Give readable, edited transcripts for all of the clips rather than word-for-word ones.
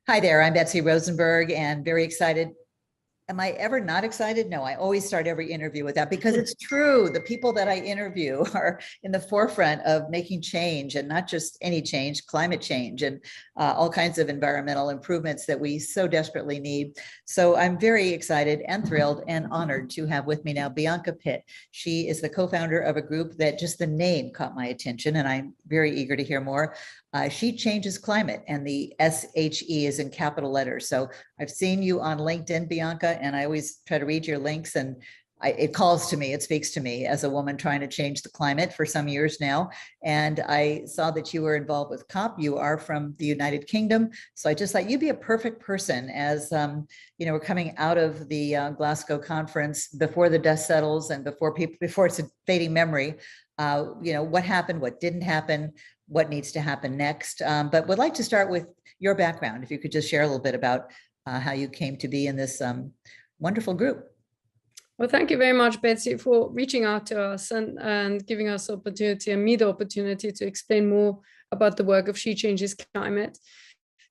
Hi there, I'm Betsy Rosenberg and very excited. Am I ever not excited? No, I always start every interview with that because it's true. The people that I interview are in the forefront of making change, and not just any change, climate change and all kinds of environmental improvements that we so desperately need. So I'm very excited and thrilled and honored to have with me now Bianca Pitt. She is the co-founder of a group that just the name caught my attention, and I'm very eager to hear more. She Changes Climate, and the SHE is in capital letters. So I've seen you on LinkedIn, Bianca, and I always try to read your links, and it calls to me, it speaks to me as a woman trying to change the climate for some years now. And I saw that you were involved with COP. You are from the United Kingdom. So I just thought you'd be a perfect person as, we're coming out of the Glasgow conference before the dust settles and before it's a fading memory. What happened, what didn't happen, what needs to happen next. But would like to start with your background. If you could just share a little bit about how you came to be in this wonderful group. Well, thank you very much, Betsy, for reaching out to us and giving us the opportunity and me the opportunity to explain more about the work of She Changes Climate.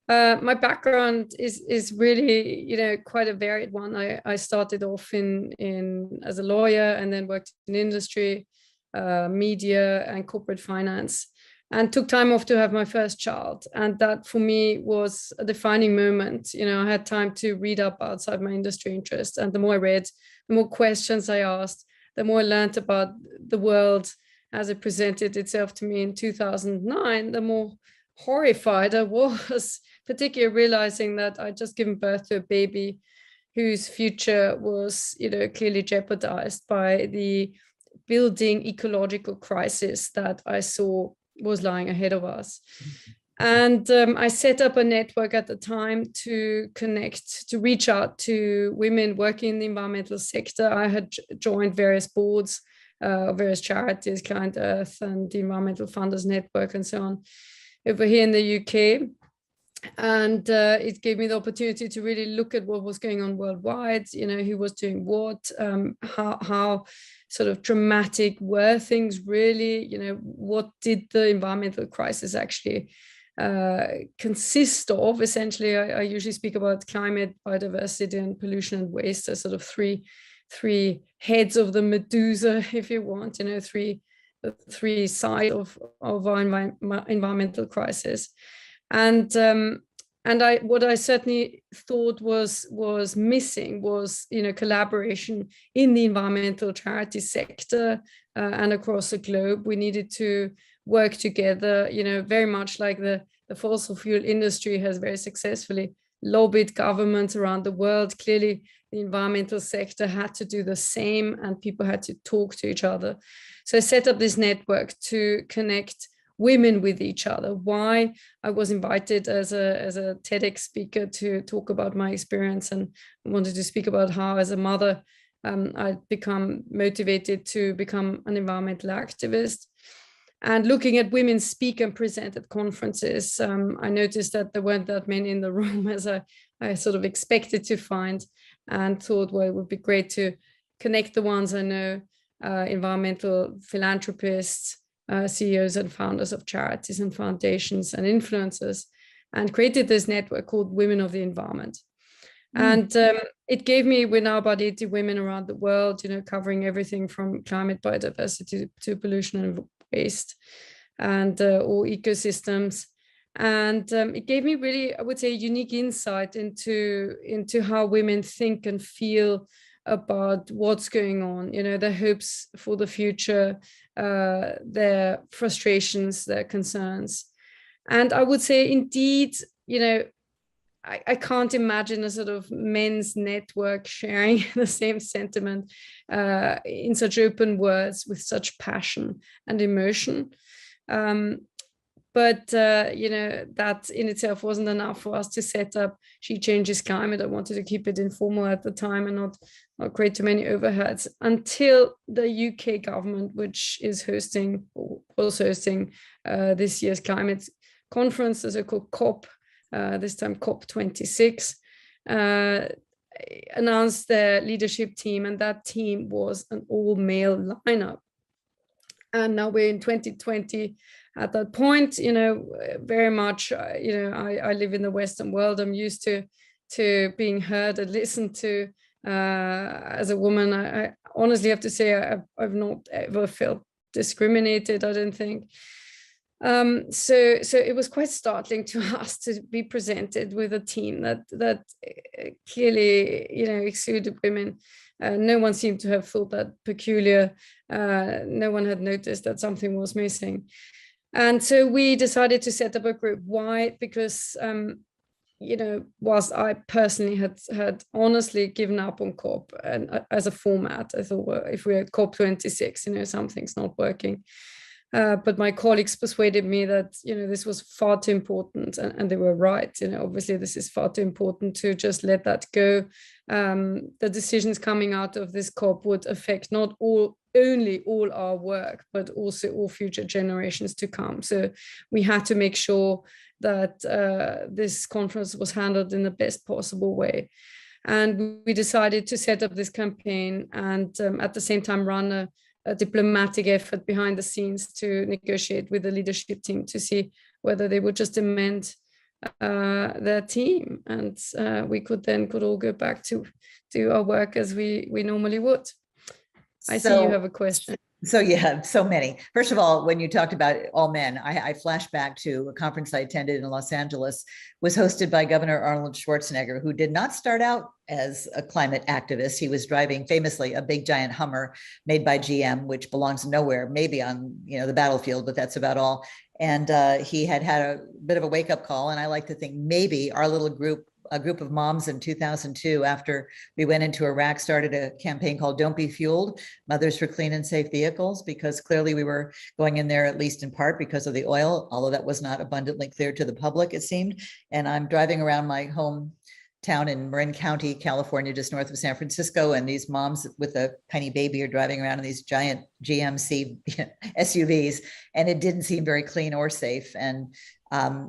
My background is really, quite a varied one. I started off in as a lawyer and then worked in industry, media and corporate finance, and took time off to have my first child. And that for me was a defining moment. I had time to read up outside my industry interest. And the more I read, the more questions I asked, the more I learned about the world as it presented itself to me in 2009, the more horrified I was, particularly realizing that I'd just given birth to a baby whose future was, clearly jeopardized by the building ecological crisis that I saw was lying ahead of us. And I set up a network at the time to reach out to women working in the environmental sector. I had joined various boards, various charities, Client Earth and the Environmental Funders Network and so on, over here in the UK. And it gave me the opportunity to really look at what was going on worldwide, who was doing what, how sort of dramatic were things really, what did the environmental crisis actually consist of. Essentially, I usually speak about climate, biodiversity and pollution and waste as sort of three heads of the Medusa, if you want, three sides of our environmental crisis. And what I certainly thought was missing was collaboration in the environmental charity sector and across the globe. We needed to work together, very much like the fossil fuel industry has very successfully lobbied governments around the world. Clearly, the environmental sector had to do the same, and people had to talk to each other. So I set up this network to connect women with each other. Why? I was invited as a TEDx speaker to talk about my experience, and I wanted to speak about how, as a mother, I'd become motivated to become an environmental activist. And looking at women speak and present at conferences, I noticed that there weren't that many in the room as I sort of expected to find, and thought, well, it would be great to connect the ones I know, environmental philanthropists, CEOs and founders of charities and foundations and influencers, and created this network called Women of the Environment. And it gave me, we're now about 80 women around the world, covering everything from climate, biodiversity to pollution and waste and all ecosystems. And it gave me really, I would say, unique insight into how women think and feel about what's going on, their hopes for the future, their frustrations, their concerns. And I would say, indeed, I can't imagine a sort of men's network sharing the same sentiment in such open words with such passion and emotion. But that in itself wasn't enough for us to set up She Changes Climate. I wanted to keep it informal at the time and not create too many overheads, until the UK government, which is hosting this year's climate conference, the so-called COP, this time COP26, announced their leadership team, and that team was an all-male lineup. And now we're in 2020 at that point, very much, I live in the Western world. I'm used to being heard and listened to. As a woman, I honestly have to say I've not ever felt discriminated, I don't think. So it was quite startling to us to be presented with a team that clearly, exuded women. No one seemed to have thought that peculiar. No one had noticed that something was missing. And so we decided to set up a group. Why? Because, whilst I personally had honestly given up on COP and as a format, I thought, well, if we're at COP26, something's not working. But my colleagues persuaded me that, this was far too important, and they were right. Obviously this is far too important to just let that go. The decisions coming out of this COP would affect not only all our work, but also all future generations to come. So we had to make sure that this conference was handled in the best possible way. And we decided to set up this campaign and at the same time run a diplomatic effort behind the scenes to negotiate with the leadership team to see whether they would just amend their team, and we could all go back to our work as we normally would. I see you have a question. So you have so many. First of all, when you talked about all men, I flashed back to a conference I attended in Los Angeles, was hosted by Governor Arnold Schwarzenegger, who did not start out as a climate activist. He was driving famously a big giant Hummer made by GM, which belongs nowhere, maybe on the battlefield, but that's about all. And he had a bit of a wake-up call. And I like to think maybe our little group, a group of moms in 2002, after we went into Iraq, started a campaign called Don't Be Fueled, Mothers for Clean and Safe Vehicles, because clearly we were going in there, at least in part because of the oil, although that was not abundantly clear to the public, it seemed. And I'm driving around my hometown in Marin County, California, just north of San Francisco, and these moms with a tiny baby are driving around in these giant GMC SUVs, and it didn't seem very clean or safe. And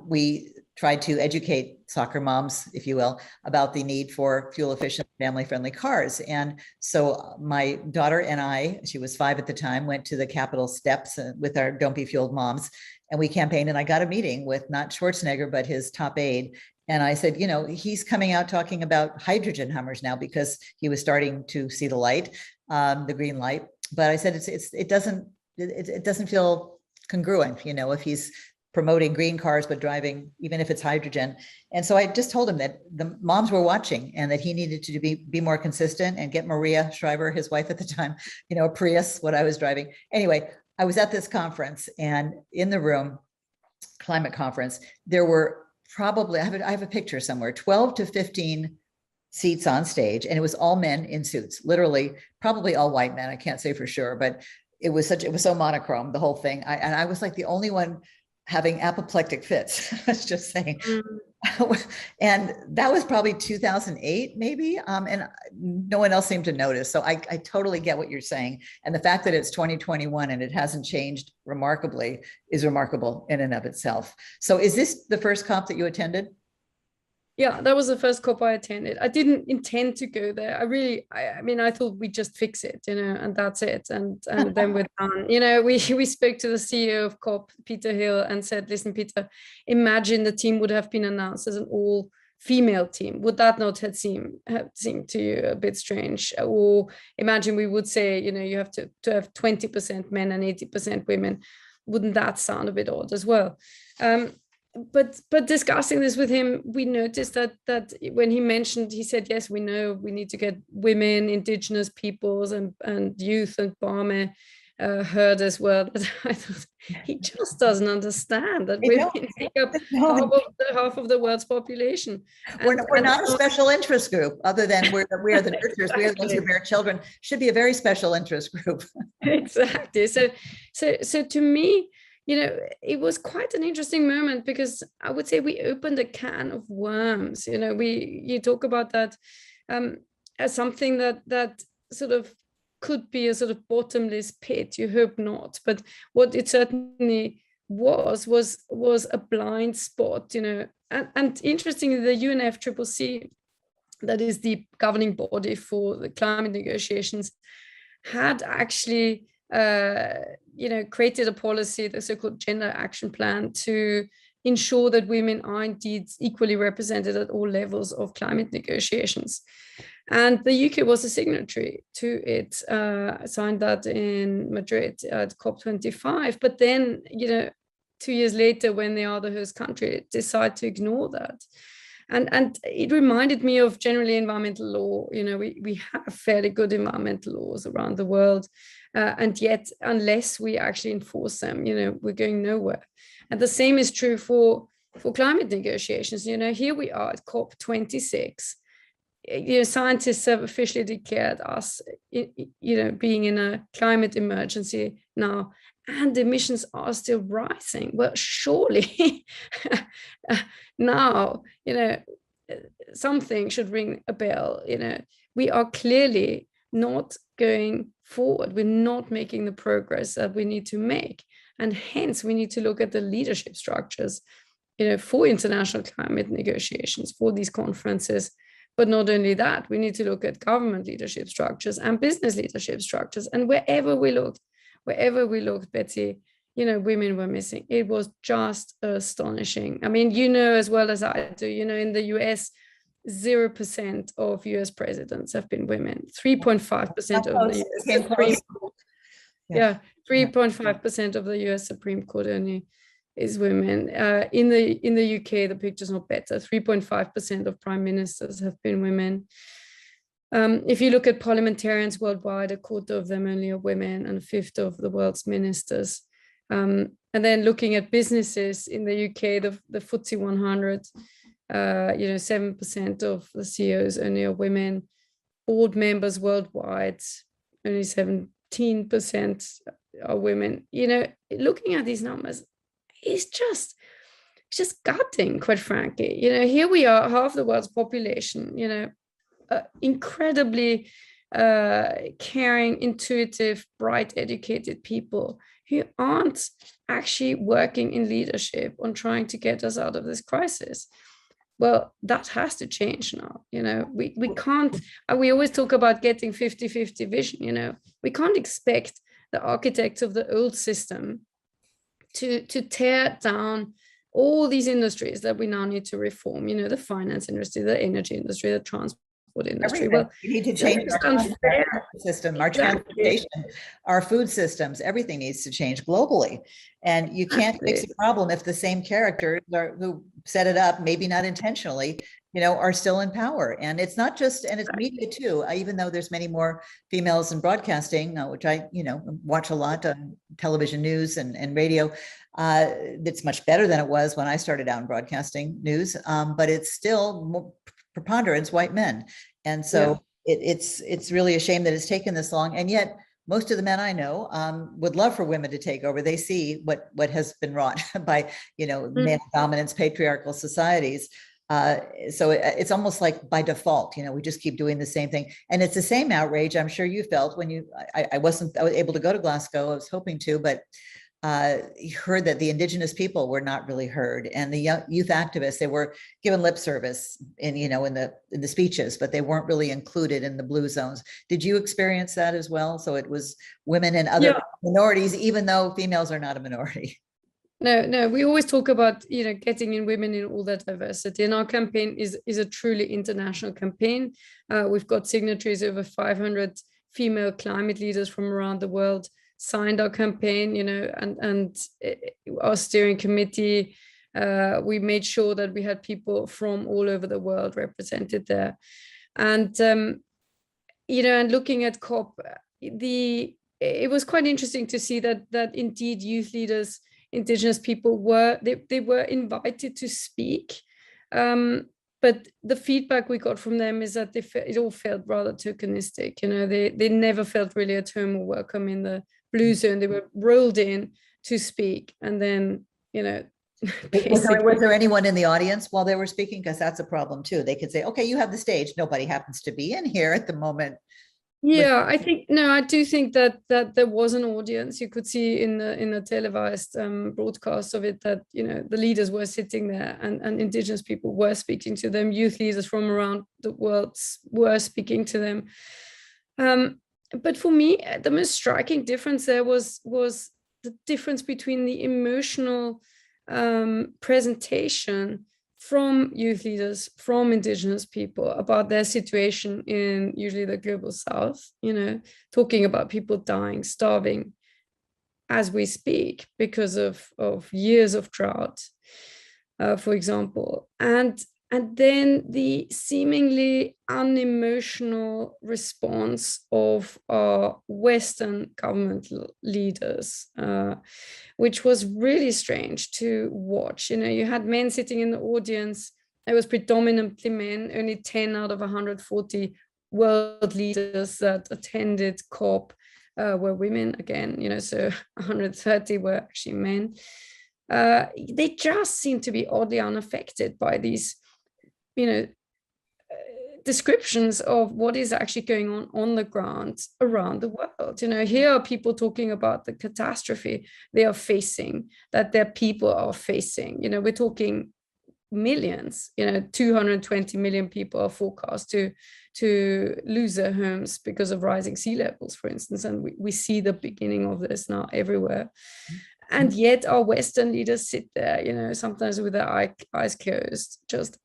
we tried to educate soccer moms, if you will, about the need for fuel efficient, family friendly cars. And so my daughter and I, she was 5 at the time, went to the Capitol steps with our Don't Be Fueled moms, and we campaigned. And I got a meeting with not Schwarzenegger, but his top aide. And I said, he's coming out talking about hydrogen Hummers now because he was starting to see the light, the green light. But I said, it doesn't feel congruent, if he's promoting green cars, but driving, even if it's hydrogen. And so I just told him that the moms were watching and that he needed to be more consistent and get Maria Shriver, his wife at the time, a Prius, what I was driving. Anyway, I was at this conference, and in the room, climate conference, there were probably, I have a picture somewhere, 12 to 15 seats on stage, and it was all men in suits, literally, probably all white men. I can't say for sure, but it was so monochrome, the whole thing. And I was like the only one having apoplectic fits. I was just saying. And that was probably 2008, maybe. And no one else seemed to notice. So I totally get what you're saying. And the fact that it's 2021 and it hasn't changed remarkably is remarkable in and of itself. So is this the first COP that you attended? Yeah, that was the first COP I attended. I didn't intend to go there. I thought we'd just fix it, and that's it. And then we're done. We spoke to the CEO of COP, Peter Hill, and said, listen, Peter, imagine the team would have been announced as an all-female team. Would that not have seemed to you a bit strange? Or imagine we would say, you have to have 20% men and 80% women. Wouldn't that sound a bit odd as well? But discussing this with him, we noticed that when he said, yes, we know we need to get women, indigenous peoples, and youth and Barme heard as well. That I thought he just doesn't understand that women take up half of the world's population. We're not a special interest group, other than we are the nurturers. Exactly. We are the ones who bear children. Should be a very special interest group. Exactly. So to me, it was quite an interesting moment, because I would say we opened a can of worms. You talk about that as something that sort of could be a sort of bottomless pit. You hope not, but what it certainly was a blind spot. And interestingly, the UNFCCC, that is the governing body for the climate negotiations, had actually created a policy, the so-called Gender Action Plan, to ensure that women are indeed equally represented at all levels of climate negotiations. And the UK was a signatory to it, signed that in Madrid at COP25. But then, 2 years later, when they are the host country, decide to ignore that. And it reminded me of generally environmental law. We have fairly good environmental laws around the world. And yet, unless we actually enforce them, we're going nowhere. And the same is true for climate negotiations. Here we are at COP26. Scientists have officially declared us, being in a climate emergency now, and emissions are still rising. Well, surely now, something should ring a bell. We are clearly not going forward. We're not making the progress that we need to make. And hence, we need to look at the leadership structures, for international climate negotiations, for these conferences. But not only that, we need to look at government leadership structures and business leadership structures. And wherever we looked, Betsy, women were missing. It was just astonishing. I mean, as well as I do, in the US, 0% of US presidents have been women. 3.5% of the US Supreme Court. Yeah, 3.5% of the US Supreme Court only is women. In the UK, the picture's not better. 3.5% of prime ministers have been women. If you look at parliamentarians worldwide, a quarter of them only are women, and a fifth of the world's ministers. And then looking at businesses in the UK, the FTSE 100, 7% of the CEOs only are women. Board members worldwide, only 17% are women. Looking at these numbers, it's just gutting, quite frankly. Here we are, half the world's population, incredibly caring, intuitive, bright, educated people who aren't actually working in leadership on trying to get us out of this crisis. Well, that has to change now. We can't, we always talk about getting 50-50 vision. We can't expect the architects of the old system to tear down all these industries that we now need to reform, the finance industry, the energy industry, the transport industry. Everything. Well, we need to change our system, our transportation, our food systems. Everything needs to change globally. And you can't fix a problem if the same characters who set it up, maybe not intentionally, are still in power. And it's not just, and it's media too, even though there's many more females in broadcasting, which I, watch a lot on television news and radio. It's much better than it was when I started out in broadcasting news, but it's still more preponderance white men. And so it's really a shame that it's taken this long. And yet most of the men I know would love for women to take over. They see what has been wrought by, male dominance, patriarchal societies. So it's almost like by default, we just keep doing the same thing. And it's the same outrage I'm sure you felt when I was able to go to Glasgow. I was hoping to, but heard that the indigenous people were not really heard, and the youth activists, they were given lip service in the speeches, but they weren't really included in the blue zones. Did you experience that as well? So it was women and other minorities, even though females are not a minority. No, we always talk about, getting in women in all that diversity. And our campaign is a truly international campaign. We've got signatories, over 500 female climate leaders from around the world signed our campaign, and our steering committee, we made sure that we had people from all over the world represented there. And, and looking at COP, it was quite interesting to see that indeed youth leaders, indigenous people were invited to speak. But the feedback we got from them is that it all felt rather tokenistic. They never felt really at home or welcome in the blue zone. They were rolled in to speak, and then was there anyone in the audience while they were speaking? Because that's a problem too. They could say, okay, you have the stage, nobody happens to be in here at the moment. I do think that there was an audience. You could see in the televised broadcast of it that the leaders were sitting there, and indigenous people were speaking to them. Youth leaders from around the world were speaking to them. but for me, the most striking difference there was the difference between the emotional presentation from youth leaders, from indigenous people about their situation in usually the global south, talking about people dying, starving as we speak because of years of drought, for example. And then the seemingly unemotional response of our Western government leaders, which was really strange to watch. You had men sitting in the audience. It was predominantly men. Only 10 out of 140 world leaders that attended COP were women again, so 130 were actually men. They just seem to be oddly unaffected by these descriptions of what is actually going on the ground around the world. Here are people talking about the catastrophe they are facing, that their people are facing. We're talking millions. 220 million people are forecast to lose their homes because of rising sea levels, for instance, and we see the beginning of this now everywhere. And yet our Western leaders sit there, sometimes with their eyes closed, just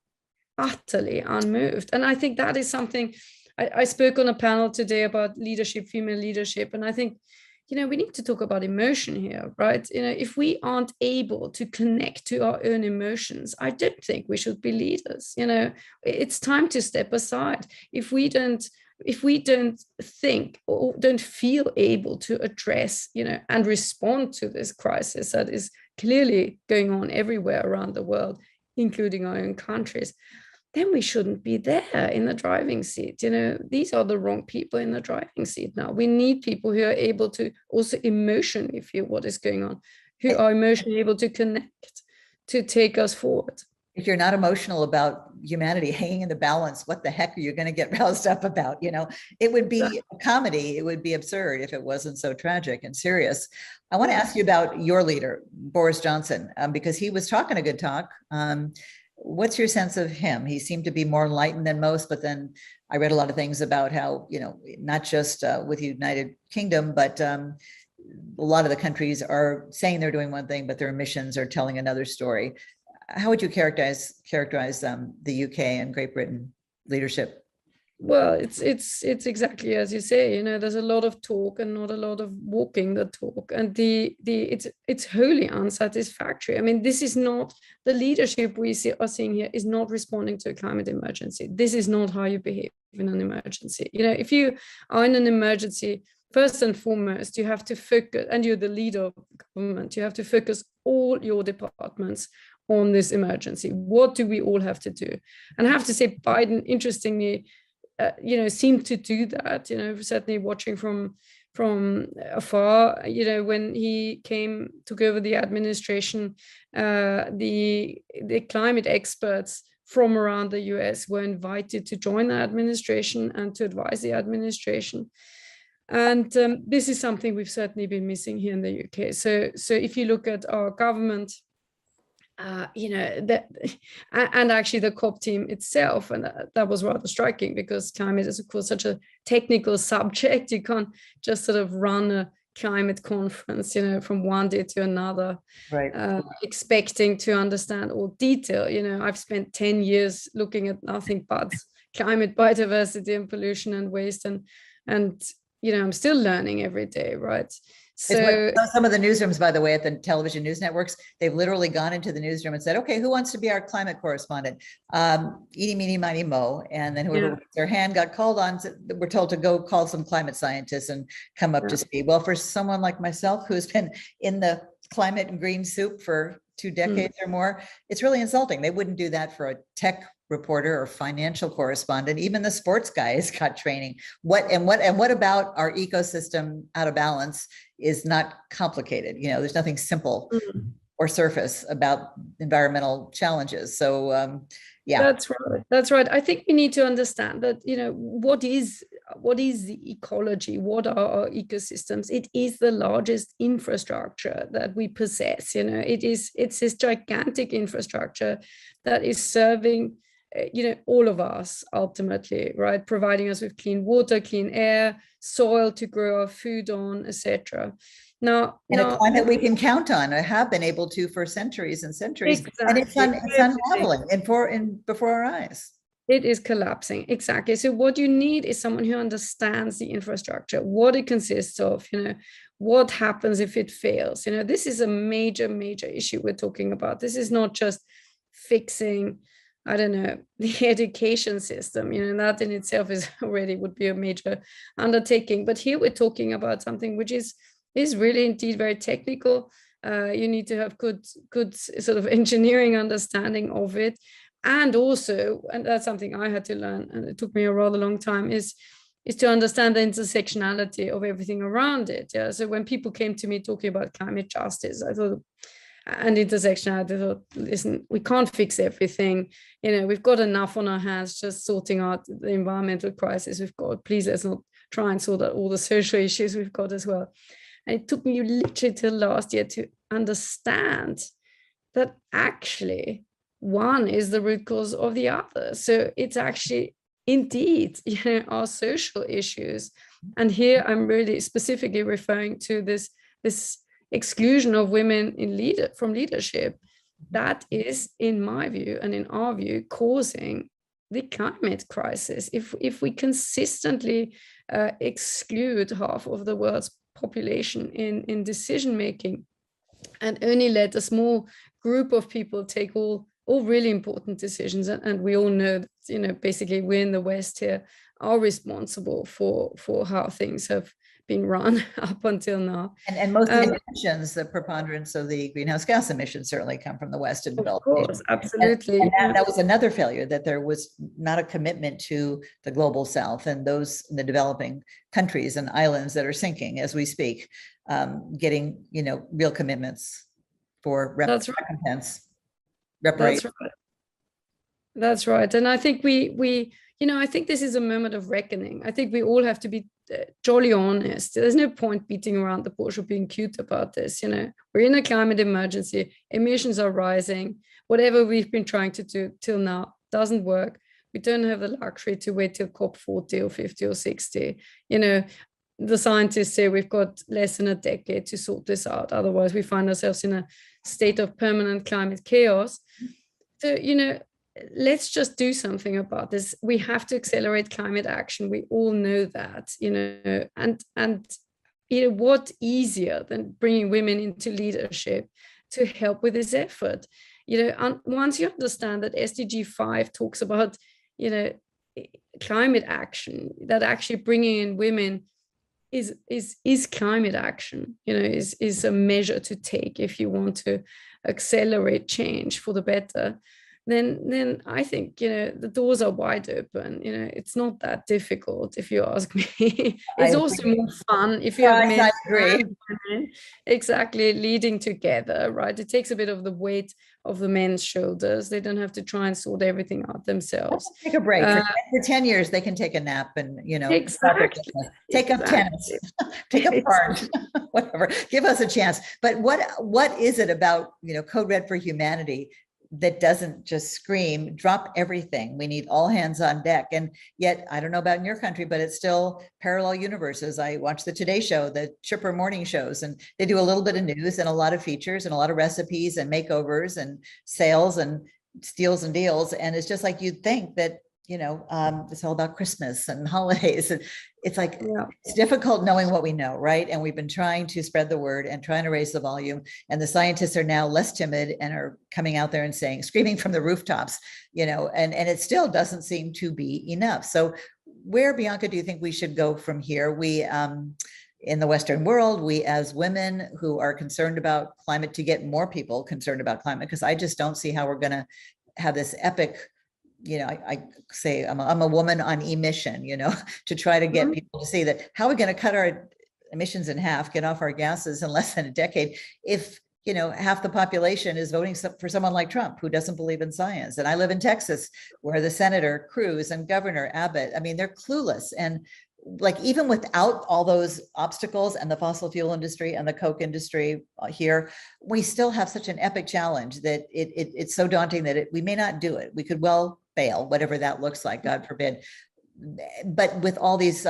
utterly unmoved. And I think that is something. I spoke on a panel today about leadership, female leadership, and I think we need to talk about emotion here, right? If we aren't able to connect to our own emotions, I don't think we should be leaders. It's time to step aside. If we don't think or don't feel able to address and respond to this crisis that is clearly going on everywhere around the world, including our own countries, then we shouldn't be there in the driving seat. These are the wrong people in the driving seat now. We need people who are able to also emotionally feel what is going on, who are emotionally able to connect, to take us forward. If you're not emotional about humanity hanging in the balance, what the heck are you going to get roused up about? It would be a comedy. It would be absurd if it wasn't so tragic and serious. I want to ask you about your leader, Boris Johnson, because he was talking a good talk. What's your sense of him? He seemed to be more enlightened than most, but then I read a lot of things about how, not just with the United Kingdom, but a lot of the countries are saying they're doing one thing, but their emissions are telling another story. How would you characterize the UK and Great Britain leadership? Well, it's exactly as you say. There's a lot of talk and not a lot of walking the talk, and it's wholly unsatisfactory. I mean, this is not the leadership we are seeing here is not responding to a climate emergency. This is not how you behave in an emergency. If you are in an emergency, first and foremost, you have to focus, and you're the leader of the government. You have to focus all your departments on this emergency. What do we all have to do? And I have to say, Biden, interestingly, seemed to do that. Certainly watching from afar. When he took over the administration, the climate experts from around the US were invited to join the administration and to advise the administration. And this is something we've certainly been missing here in the UK. So if you look at our government, and actually the COP team itself, and that was rather striking, because climate is of course such a technical subject. You can't just sort of run a climate conference, from one day to another, right? Expecting to understand all detail. I've spent 10 years looking at nothing but climate, biodiversity, and pollution and waste, and I'm still learning every day, right? So some of the newsrooms, by the way, at the television news networks, they've literally gone into the newsroom and said, okay, who wants to be our climate correspondent? Eeny, meeny, miny, mo. And then whoever raised their hand got called on. We're told to go call some climate scientists and come up to speed. Well, for someone like myself, who's been in the climate and green soup for 2 decades or more, it's really insulting. They wouldn't do that for a tech reporter or financial correspondent. Even the sports guys got training. What about our ecosystem out of balance is not complicated. There's nothing simple or surface about environmental challenges. So yeah, that's right. I think we need to understand that what is the ecology, what are our ecosystems? It is the largest infrastructure that we possess. It's this gigantic infrastructure that is serving all of us ultimately, right? Providing us with clean water, clean air, soil to grow our food on, etc. Now, a climate we can count on, or have been able to for centuries and centuries. Exactly. And it's unraveling before our eyes. It is collapsing. Exactly. So what you need is someone who understands the infrastructure, what it consists of, what happens if it fails. This is a major, major issue we're talking about. This is not just fixing, I don't know, the education system, that in itself would be a major undertaking. But here we're talking about something which is really indeed very technical. You need to have good sort of engineering understanding of it. And also, and that's something I had to learn, and it took me a rather long time, is to understand the intersectionality of everything around it. Yeah. So when people came to me talking about climate justice, I thought, and intersectionality, I thought, listen, we can't fix everything. We've got enough on our hands just sorting out the environmental crisis we've got. Please, let's not try and sort out all the social issues we've got as well. And it took me literally till last year to understand that actually one is the root cause of the other. So it's actually indeed, our social issues. And here I'm really specifically referring to this exclusion of women from leadership. That is, in my view and in our view, causing the climate crisis. If we consistently exclude half of the world's population in decision making, and only let a small group of people take all really important decisions, and we all know that, basically we in the West here are responsible for how things have been run up until now. And most of the emissions, the preponderance of the greenhouse gas emissions certainly come from the West and developed nations. Absolutely. And that was another failure, that there was not a commitment to the global South and those in the developing countries and islands that are sinking as we speak, getting, real commitments for recompense. That's right. And I think I think this is a moment of reckoning. I think we all have to be jolly honest. There's no point beating around the bush or being cute about this. We're in a climate emergency. Emissions are rising. Whatever we've been trying to do till now doesn't work. We don't have the luxury to wait till COP40 or 50 or 60. The scientists say we've got less than a decade to sort this out. Otherwise, we find ourselves in a state of permanent climate chaos. So, let's just do something about this. We have to accelerate climate action. We all know that, and what easier than bringing women into leadership to help with this effort? Once you understand that SDG 5 talks about, climate action, that actually bringing in women is climate action, is a measure to take if you want to accelerate change for the better, then I think, the doors are wide open. It's not that difficult, if you ask me. It's also more fun if you have men and women exactly leading together, right? It takes a bit of the weight of the men's shoulders. They don't have to try and sort everything out themselves. Take a break. For 10 years, they can take a nap and, exactly. Take up tennis, take up art, whatever. Give us a chance. But what is it about, Code Red for Humanity that doesn't just scream, drop everything? We need all hands on deck. And yet, I don't know about in your country, but it's still parallel universes. I watch the Today Show, the chipper morning shows, and they do a little bit of news and a lot of features and a lot of recipes and makeovers and sales and steals and deals. And it's just like, you'd think that, it's all about Christmas and holidays. And it's like, It's difficult knowing what we know, right? And we've been trying to spread the word and trying to raise the volume. And the scientists are now less timid and are coming out there and screaming from the rooftops, and it still doesn't seem to be enough. So where, Bianca, do you think we should go from here? We, in the Western world, we as women who are concerned about climate, to get more people concerned about climate, because I just don't see how we're going to have this epic, I say I'm a woman on emission, to try to get people to see that, how are we going to cut our emissions in half, get off our gases in less than a decade, if, half the population is voting for someone like Trump, who doesn't believe in science. And I live in Texas, where the Senator Cruz and Governor Abbott, they're clueless. And like, even without all those obstacles and the fossil fuel industry and the Coke industry here, we still have such an epic challenge that it's so daunting that we may not do it. We could well fail, whatever that looks like, God forbid. But with all these,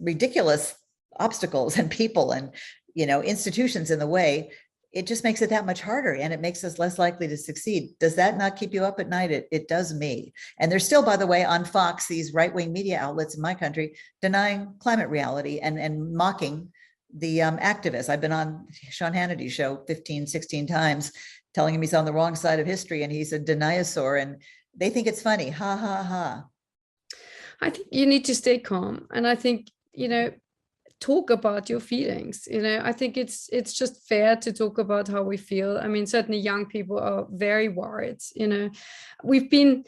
ridiculous obstacles and people and, institutions in the way, it just makes it that much harder, and it makes us less likely to succeed. Does that not keep you up at night? It does me. And there's still, by the way, on Fox, these right-wing media outlets in my country denying climate reality and mocking the activists. I've been on Sean Hannity's show 15, 16 times, telling him he's on the wrong side of history and he's a dinosaur, and they think it's funny. Ha, ha, ha. I think you need to stay calm. And I think, talk about your feelings. I think it's just fair to talk about how we feel. I mean, certainly young people are very worried. We've been,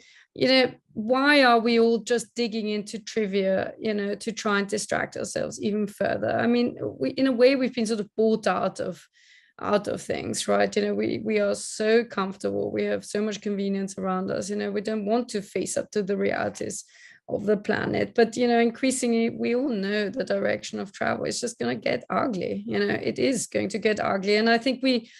why are we all just digging into trivia, to try and distract ourselves even further? I mean, in a way, we've been sort of bought out of things, right? We are so comfortable. We have so much convenience around us. We don't want to face up to the realities of the planet. But increasingly we all know the direction of travel is just going to get ugly. It is going to get ugly. And I think we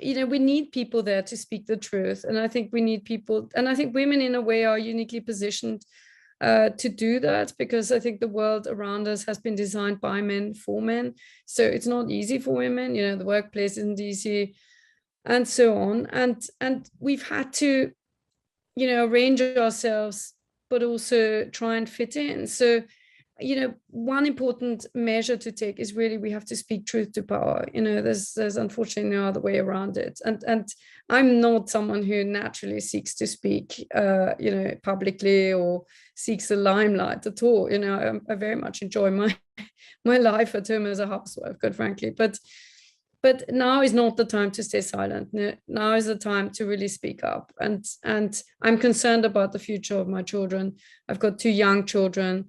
need people there to speak the truth. And I think we need people, and I think women in a way are uniquely positioned to do that, because I think the world around us has been designed by men for men. So it's not easy for women. The workplace isn't easy, and so on. And we've had to arrange ourselves, but also try and fit in. So, one important measure to take is really we have to speak truth to power. There's unfortunately no other way around it. And I'm not someone who naturally seeks to speak, publicly or seeks the limelight at all. I very much enjoy my life at home as a housewife, quite frankly. But now is not the time to stay silent. Now is the time to really speak up. And I'm concerned about the future of my children. I've got 2 young children.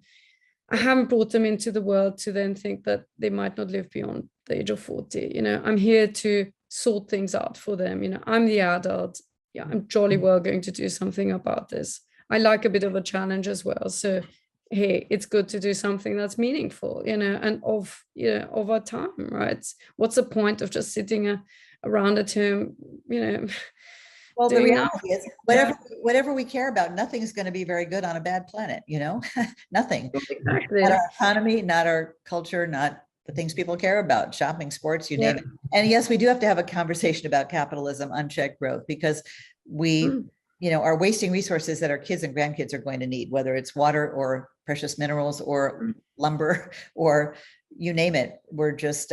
I haven't brought them into the world to then think that they might not live beyond the age of 40. I'm here to sort things out for them. I'm the adult. Yeah, I'm jolly well going to do something about this. I like a bit of a challenge as well. So hey, it's good to do something that's meaningful, and of our time, right? What's the point of just sitting around at home, Well, the reality is whatever we care about, nothing is going to be very good on a bad planet, nothing. Exactly. Not our economy, not our culture, not the things people care about, shopping, sports, you name it. And yes, we do have to have a conversation about capitalism, unchecked growth, because we are wasting resources that our kids and grandkids are going to need, whether it's water or precious minerals or lumber or you name it. We're just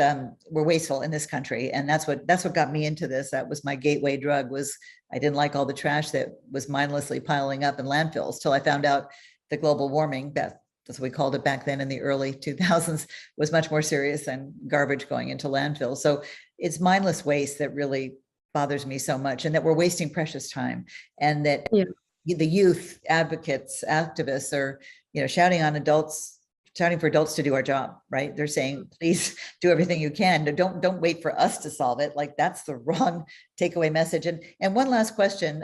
we're wasteful in this country, and that's what got me into this. That was my gateway drug. Was I didn't like all the trash that was mindlessly piling up in landfills till I found out the global warming, that's what we called it back then in the early 2000s, was much more serious than garbage going into landfills. So it's mindless waste that really bothers me so much, and that we're wasting precious time, and that the youth advocates, activists are, shouting for adults to do our job, right? They're saying, please do everything you can. Don't wait for us to solve it. Like, that's the wrong takeaway message. And one last question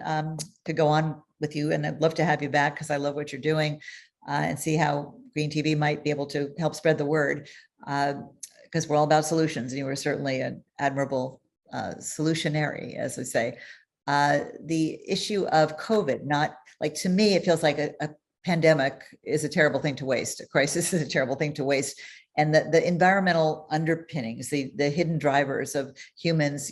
to go on with you, and I'd love to have you back because I love what you're doing, and see how Green TV might be able to help spread the word, because we're all about solutions, and you were certainly an admirable solutionary, as we say. The issue of COVID, not like, to me, it feels like a pandemic is a terrible thing to waste. A crisis is a terrible thing to waste. And the environmental underpinnings, the hidden drivers of humans,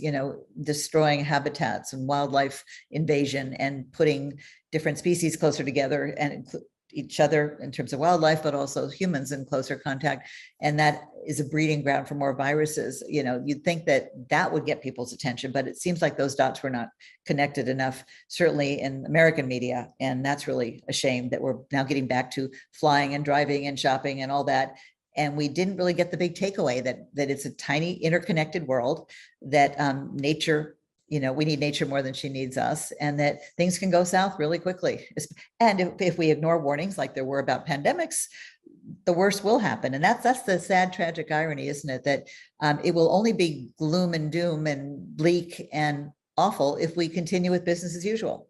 destroying habitats and wildlife invasion and putting different species closer together and each other in terms of wildlife, but also humans in closer contact. And that is a breeding ground for more viruses. You'd think that would get people's attention, but it seems like those dots were not connected enough, certainly in American media. And that's really a shame that we're now getting back to flying and driving and shopping and all that. And we didn't really get the big takeaway that it's a tiny interconnected world, that nature, we need nature more than she needs us, and that things can go south really quickly. And if we ignore warnings like there were about pandemics, the worst will happen. And that's the sad, tragic irony, isn't it? That it will only be gloom and doom and bleak and awful if we continue with business as usual.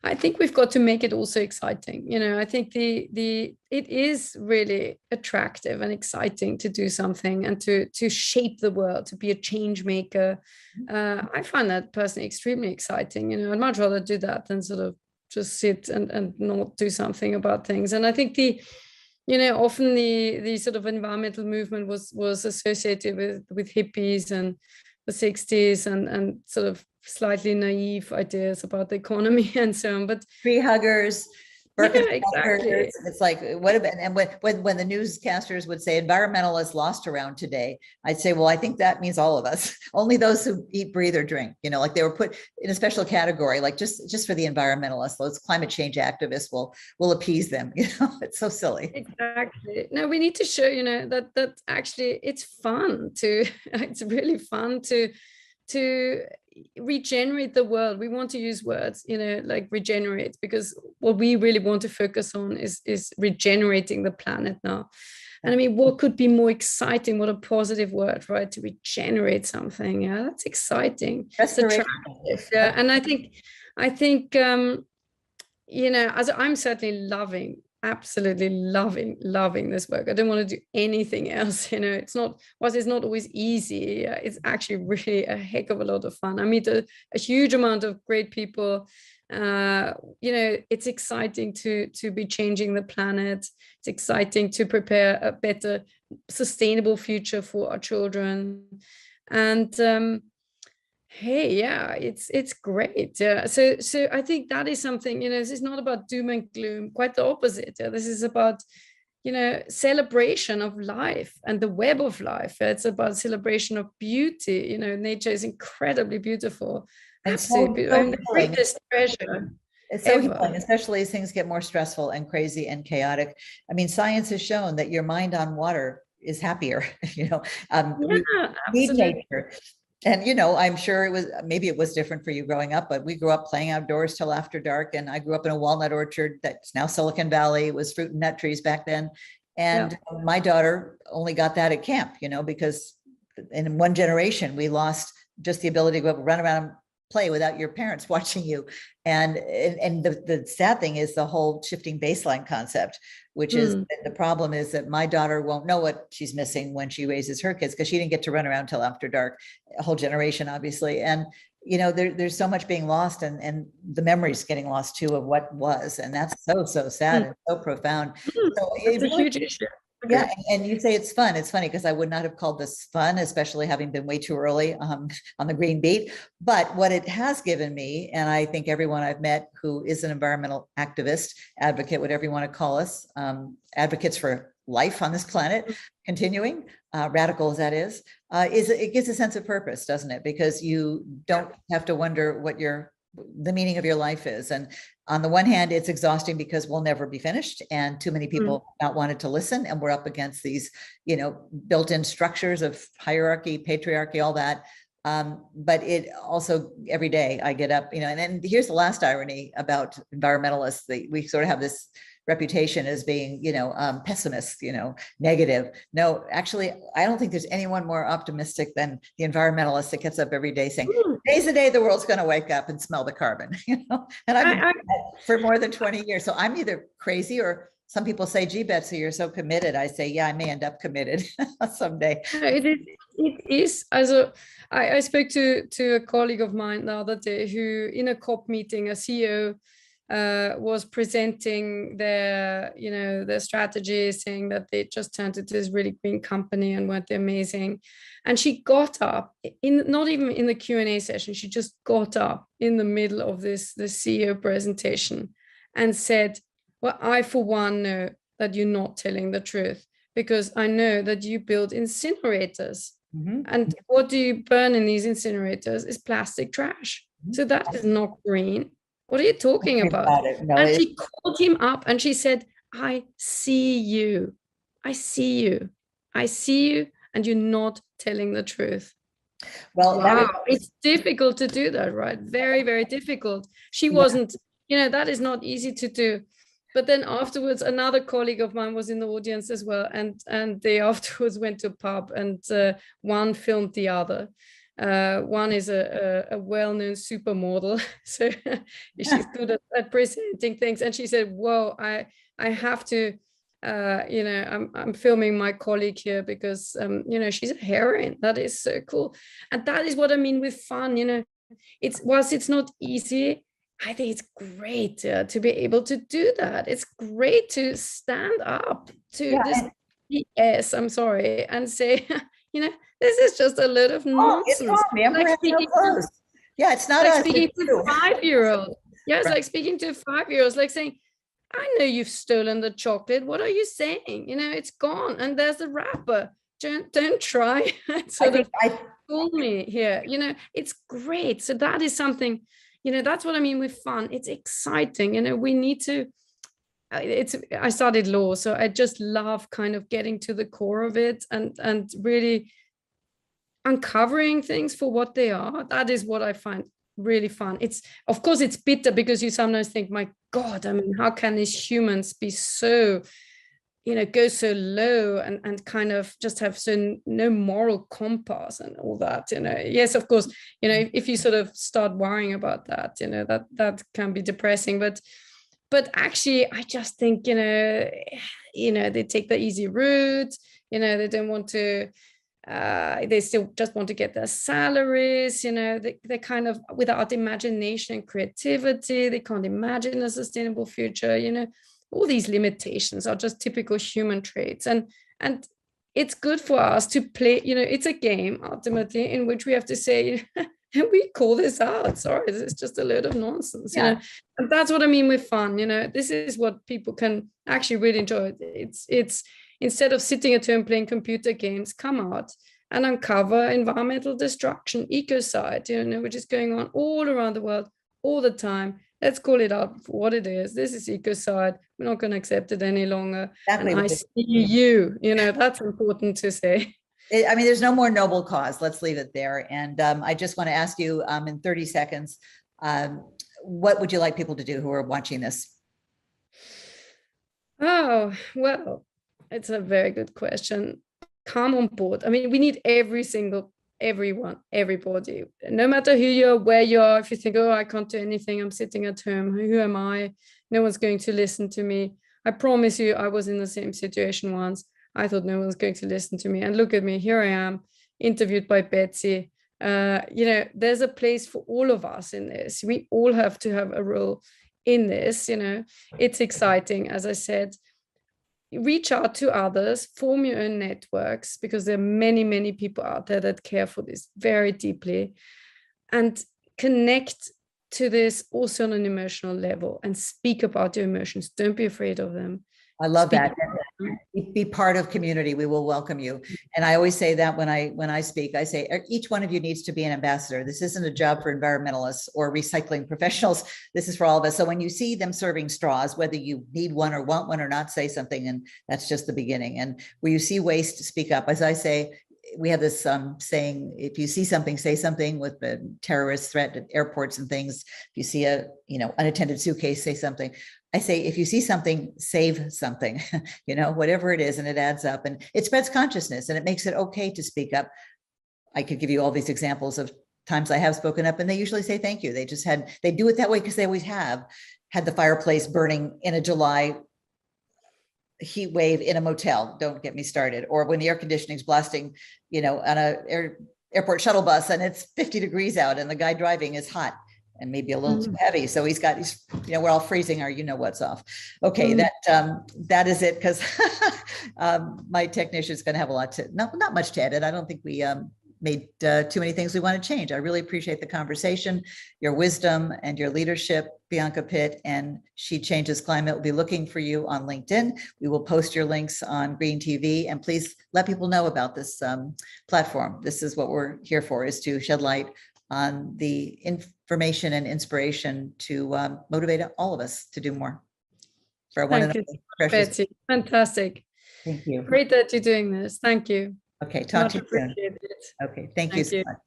I think we've got to make it also exciting. You know, I think it is really attractive and exciting to do something and to shape the world, to be a change maker. I find that personally extremely exciting. You know, I'd much rather do that than sort of just sit and not do something about things. And I think often the sort of environmental movement was associated with hippies and the 60s and sort of slightly naive ideas about the economy and so on. But tree huggers, yeah, exactly. It's like, what about, and when the newscasters would say environmentalists lost around today, I'd say, well, I think that means all of us. Only those who eat, breathe, or drink, you know, like they were put in a special category, like just for the environmentalists. Those climate change activists will appease them. You know, it's so silly. Exactly. No, we need to show, you know, that actually it's fun to it's really fun to regenerate the world. We want to use words, you know, like regenerate, because what we really want to focus on is regenerating the planet now. And I mean, what could be more exciting? What a positive word, right? To regenerate something. Yeah, that's exciting. It's attractive. Yeah. And I think you know, as I'm certainly absolutely loving this work. I don't want to do anything else. You know, it's not always easy. It's actually really a heck of a lot of fun. I meet a huge amount of great people. You know, it's exciting to be changing the planet. It's exciting to prepare a better, sustainable future for our children. And hey, yeah, it's great. Yeah. So I think that is something, you know, this is not about doom and gloom, quite the opposite. Yeah. This is about, you know, celebration of life and the web of life. It's about celebration of beauty. You know, nature is incredibly beautiful. Absolutely. So the greatest treasure. It's so healing, especially as things get more stressful and crazy and chaotic. I mean, science has shown that your mind on water is happier, you know, we need nature. And, you know, I'm sure maybe it was different for you growing up, but we grew up playing outdoors till after dark. And I grew up in a walnut orchard that's now Silicon Valley. It was fruit and nut trees back then. And my daughter only got that at camp, you know, because in one generation, we lost just the ability to go run around and play without your parents watching you. And the sad thing is the whole shifting baseline concept, which is the problem is that my daughter won't know what she's missing when she raises her kids, because she didn't get to run around till after dark, a whole generation, obviously. And, you know, there's so much being lost, and the memories getting lost too of what was. And that's so sad and so profound. So it's a huge issue. Yeah, and you say it's fun. It's funny because I would not have called this fun, especially having been way too early on the green beat. But what it has given me, and I think everyone I've met who is an environmental activist, advocate, whatever you want to call us, advocates for life on this planet, continuing, radical as that is it gives a sense of purpose, doesn't it? Because you don't have to wonder what the meaning of your life is. And on the one hand, it's exhausting because we'll never be finished, and too many people not wanted to listen, and we're up against these, you know, built-in structures of hierarchy, patriarchy, all that. But it also, every day I get up, you know, and then here's the last irony about environmentalists. We sort of have this reputation as being, you know, pessimists, you know, negative. No, actually, I don't think there's anyone more optimistic than the environmentalist that gets up every day saying, today's the day the world's going to wake up and smell the carbon, you know, and I've been doing that for more than 20 years. So I'm either crazy, or some people say, gee, Betsy, you're so committed. I say, yeah, I may end up committed someday. It is. Also, I spoke to a colleague of mine the other day who, in a COP meeting, a CEO was presenting their strategy, saying that they just turned into this really green company and weren't they amazing. And she got up not even in the Q&A session, she just got up in the middle of the CEO presentation and said, well, I for one know that you're not telling the truth, because I know that you build incinerators. And what do you burn in these incinerators is plastic trash. So that is not green. What are you talking about? No, and she called him up and she said, I see you. I see you. I see you, and you're not telling the truth. Well, wow. It's difficult to do that, right? Very, very difficult. She wasn't, you know, that is not easy to do. But then afterwards, another colleague of mine was in the audience as well. And they afterwards went to a pub, and one filmed the other. One is a well-known supermodel, so she's good at presenting things. And she said, "Whoa, I have to, I'm filming my colleague here because she's a heroine. That is so cool." And that is what I mean with fun. Whilst it's not easy, I think it's great to be able to do that. It's great to stand up to this BS, I'm sorry, and say, this is just a lot of nonsense. It's wrong, man. Like it's not like us. Speaking to a 5-year-old. Yeah, it's like speaking to 5-year-olds, like saying, "I know you've stolen the chocolate. What are you saying? It's gone, and there's a wrapper. Don't try sort of fool me here." It's great. So that is something, that's what I mean with fun. It's exciting. We need to. I studied law, so I just love kind of getting to the core of it and really uncovering things for what they are. That is what I find really fun. Of course it's bitter because you sometimes think, my God, I mean, how can these humans be so, go so low and kind of just have no moral compass and all that, Yes, of course, if you sort of start worrying about that, that can be depressing, but actually, I just think, they take the easy route, they don't want to, they still just want to get their salaries, they kind of, without imagination and creativity, they can't imagine a sustainable future, all these limitations are just typical human traits. And it's good for us to play, it's a game ultimately in which we have to say, and we call this out. Sorry, this is just a load of nonsense, And that's what I mean with fun. This is what people can actually really enjoy. It's instead of sitting at home playing computer games, come out and uncover environmental destruction, ecocide, which is going on all around the world all the time. Let's call it out for what it is. This is ecocide. We're not going to accept it any longer. Exactly. And I see you. That's important to say. I mean, there's no more noble cause. Let's leave it there. And I just want to ask you in 30 seconds, what would you like people to do who are watching this? Oh, well, it's a very good question. Come on board. I mean, we need everyone, everybody, no matter who you are, where you are. If you think, oh, I can't do anything, I'm sitting at home, who am I? No one's going to listen to me. I promise you, I was in the same situation once. I thought no one's going to listen to me. And look at me, here I am, interviewed by Betsy. There's a place for all of us in this. We all have to have a role in this. It's exciting, as I said. Reach out to others, form your own networks, because there are many, many people out there that care for this very deeply, and connect to this also on an emotional level and speak about your emotions. Don't be afraid of them. I love that. Be part of community. We will welcome you. And I always say that when I speak, I say each one of you needs to be an ambassador. This isn't a job for environmentalists or recycling professionals. This is for all of us. So when you see them serving straws, whether you need one or want one or not, say something. And that's just the beginning. And where you see waste, speak up. As I say, we have this saying, if you see something, say something. With the terrorist threat at airports and things, if you see a unattended suitcase, say something. I say, if you see something, save something, whatever it is, and it adds up, and it spreads consciousness, and it makes it okay to speak up. I could give you all these examples of times I have spoken up, and they usually say thank you. They do it that way because they always have had the fireplace burning in a July heat wave in a motel. Don't get me started. Or when the air conditioning's blasting, on a airport shuttle bus, and it's 50 degrees out, and the guy driving is hot and maybe a little too heavy. So we're all freezing our, what's off. Okay. That is it. Cause my technician is going to have not much to edit. I don't think we made too many things we want to change. I really appreciate the conversation, your wisdom and your leadership, Bianca Pitt, and She Changes Climate. We'll be looking for you on LinkedIn. We will post your links on Green TV, and please let people know about this platform. This is what we're here for, is to shed light on the information and inspiration to motivate all of us to do more. For one Thank you, Betsy. Fantastic. Thank you. Great that you're doing this. Thank you. Okay, talk to you soon. Okay, thank you so much.